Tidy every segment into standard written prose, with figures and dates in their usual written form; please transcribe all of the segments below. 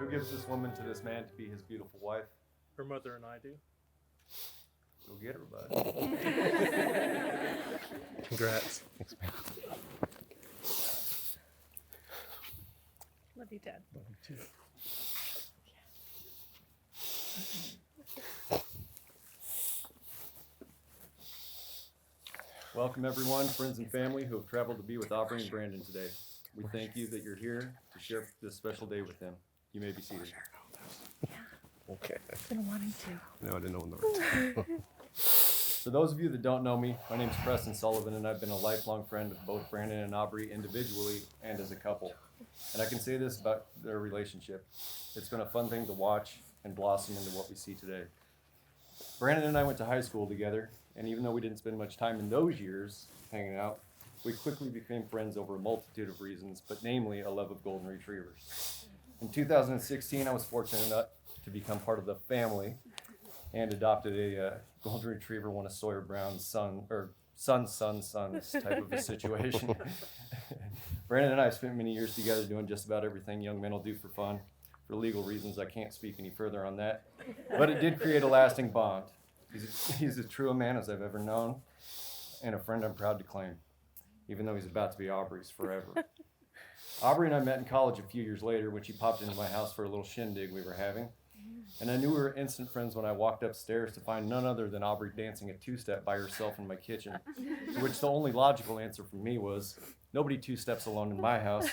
Who gives this woman to this man to be his beautiful wife? Her mother and I do. Go get her, bud. Congrats. Thanks, man. Love you, Dad. Love you too. Welcome everyone, friends and family who have traveled to be with Aubrey and Brandon today. We thank you that you're here to share this special day with them. You may be seated. Okay. I've been wanting to. No, I didn't know when the right time. For those of you that don't know me, my name is Preston Sullivan, and I've been a lifelong friend of both Brandon and Aubrey individually and as a couple. And I can say this about their relationship. It's been a fun thing to watch and blossom into what we see today. Brandon and I went to high school together, and even though we didn't spend much time in those years hanging out, we quickly became friends over a multitude of reasons, but namely a love of golden retrievers. In 2016, I was fortunate enough to become part of the family and adopted a golden retriever, one of Sawyer Brown's sons type of a situation. Brandon and I spent many years together doing just about everything young men will do for fun. For legal reasons, I can't speak any further on that, but it did create a lasting bond. He's as true a man as I've ever known, and a friend I'm proud to claim, even though he's about to be Aubrey's forever. Aubrey and I met in college a few years later when she popped into my house for a little shindig we were having. And I knew we were instant friends when I walked upstairs to find none other than Aubrey dancing a two-step by herself in my kitchen, to which the only logical answer from me was, nobody two-steps alone in my house,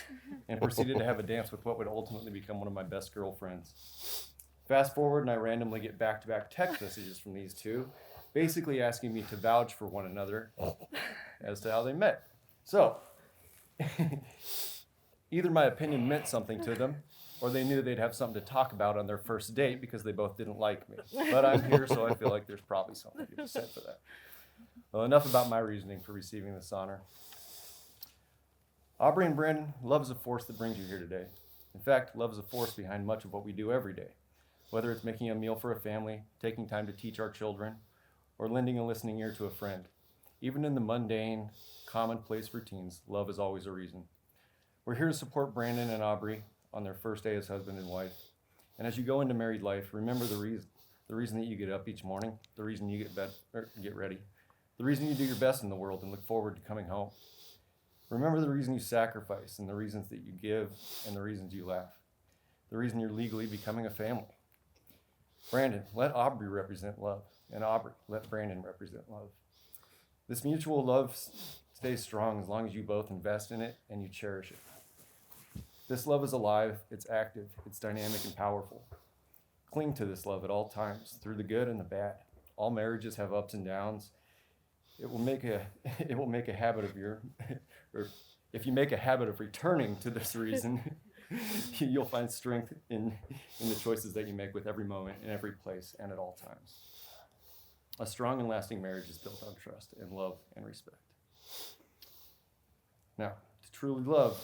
and proceeded to have a dance with what would ultimately become one of my best girlfriends. Fast forward, and I randomly get back-to-back text messages from these two, basically asking me to vouch for one another as to how they met. So, either my opinion meant something to them, or they knew they'd have something to talk about on their first date because they both didn't like me. But I'm here, so I feel like there's probably something to be said for that. Well, enough about my reasoning for receiving this honor. Aubrey and Brandon, love is a force that brings you here today. In fact, love is a force behind much of what we do every day. Whether it's making a meal for a family, taking time to teach our children, or lending a listening ear to a friend. Even in the mundane, commonplace routines, love is always a reason. We're here to support Brandon and Aubrey on their first day as husband and wife. And as you go into married life, remember the reason that you get up each morning, the reason you get ready, the reason you do your best in the world and look forward to coming home. Remember the reason you sacrifice and the reasons that you give and the reasons you laugh. The reason you're legally becoming a family. Brandon, let Aubrey represent love, and Aubrey, let Brandon represent love. This mutual love stays strong as long as you both invest in it and you cherish it. This love is alive, it's active, it's dynamic and powerful. Cling to this love at all times, through the good and the bad. All marriages have ups and downs. It will make a habit of or if you make a habit of returning to this reason, you'll find strength in the choices that you make with every moment, in every place, and at all times. A strong and lasting marriage is built on trust and love and respect. Now, to truly love,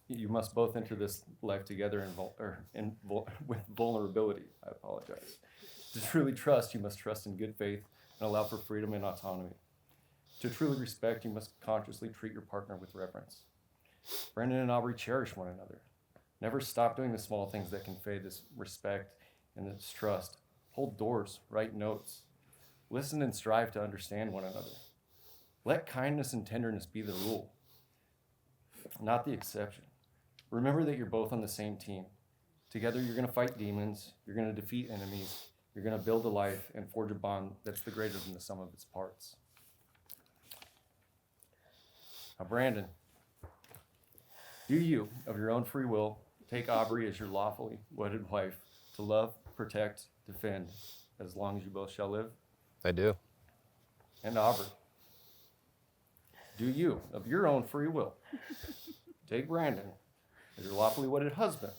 you must both enter this life together with vulnerability. I apologize. To truly trust, you must trust in good faith and allow for freedom and autonomy. To truly respect, you must consciously treat your partner with reverence. Brandon and Aubrey cherish one another. Never stop doing the small things that convey this respect and this trust. Hold doors, write notes. Listen and strive to understand one another. Let kindness and tenderness be the rule, not the exception. Remember that you're both on the same team. Together you're going to fight demons, you're going to defeat enemies, you're going to build a life and forge a bond that's the greater than the sum of its parts. Now, Brandon, do you, of your own free will, take Aubrey as your lawfully wedded wife to love, protect, defend, as long as you both shall live? I do. And Aubrey, do you, of your own free will, take Brandon as your lawfully wedded husband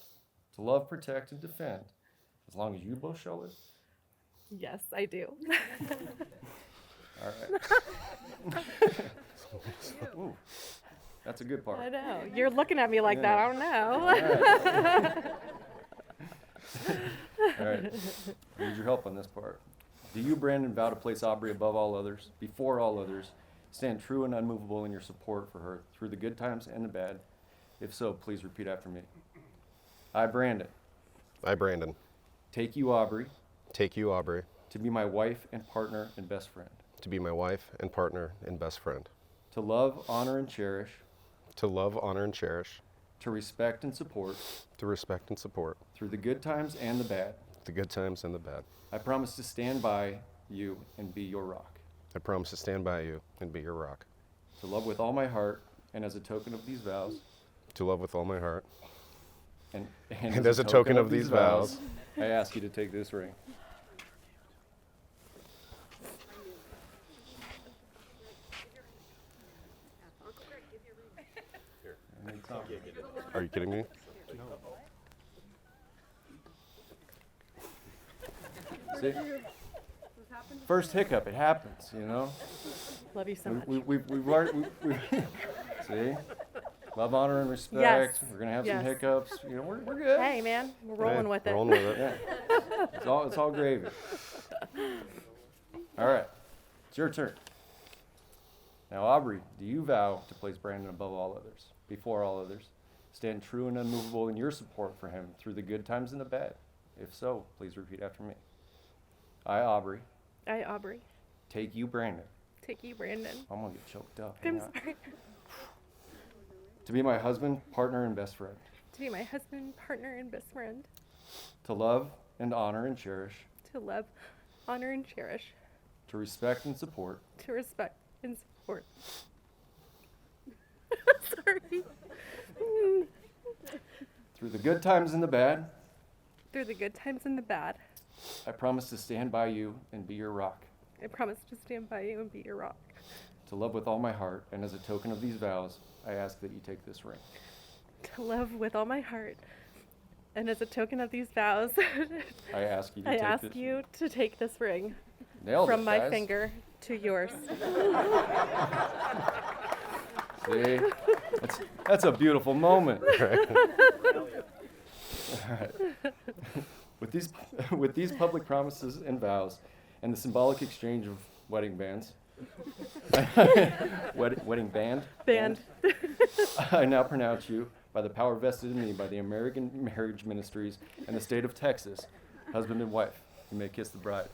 to love, protect, and defend, as long as you both shall live? Yes, I do. All right. Ooh, that's a good part. I know. You're looking at me like that. I don't know. All right. I need your help on this part. Do you, Brandon, vow to place Aubrey above all others, before all others, stand true and unmovable in your support for her through the good times and the bad? If so, please repeat after me. I, Brandon, I, Brandon, take you, Aubrey, take you, Aubrey, to be my wife and partner and best friend, to be my wife and partner and best friend, to love, honor, and cherish, to love, honor, and cherish, to respect and support to respect and support through the good times and the bad. the good times and the bad. I promise to stand by you and be your rock, I promise to stand by you and be your rock, to love with all my heart, and as a token of these vows, to love with all my heart. and And as a token of these vows, I ask you to take this ring. Are you kidding me? See? First hiccup, it happens, you know? Love you so much. We've already, see? Love, honor, and respect. Yes. We're going to have some Yes. hiccups. You know, we're good. Hey, man, we're rolling Hey, with it. rolling with it. Yeah. It's all gravy. All right. It's your turn. Now, Aubrey, do you vow to place Brandon above all others, before all others, stand true and unmovable in your support for him through the good times and the bad? If so, please repeat after me. I, Aubrey, I, Aubrey, take you, Brandon. take you, Brandon. I'm going to get choked up. I'm Hang on. sorry. To be my husband, partner, and best friend. To be my husband, partner, and best friend. To love and honor and cherish. To love, honor, and cherish. To respect and support. To respect and support. Sorry. Through the good times and the bad, Through the good times and the bad, I promise to stand by you and be your rock. I promise to stand by you and be your rock. To love with all my heart, and as a token of these vows, I ask that you take this ring. To love with all my heart. And as a token of these vows, I ask you to I take ask this you to take this ring Nailed from it, my guys. finger to yours. See? That's a beautiful moment. With these public promises and vows, and the symbolic exchange of wedding bands, wedding band, I now pronounce you, by the power vested in me by the American Marriage Ministries and the state of Texas, husband and wife. You may kiss the bride.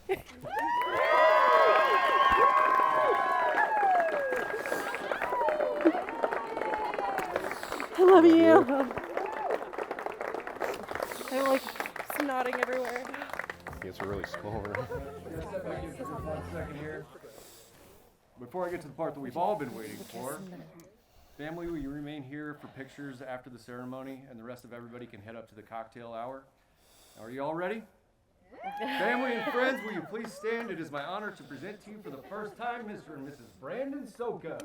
I love you. I'm like snotting everywhere. It's a really small room. Step back in for 1 second here. Before I get to the part that we've all been waiting for, family, will you remain here for pictures after the ceremony, and the rest of everybody can head up to the cocktail hour? Are you all ready? Family and friends, will you please stand? It is my honor to present to you for the first time Mr. and Mrs. Brandon Socha.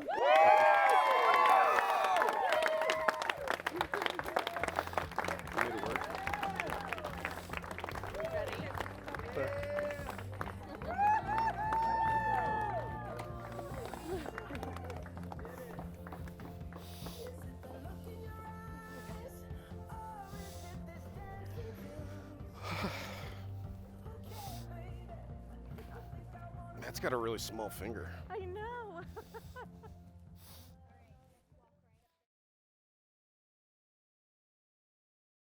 Matt's got a really small finger. I know.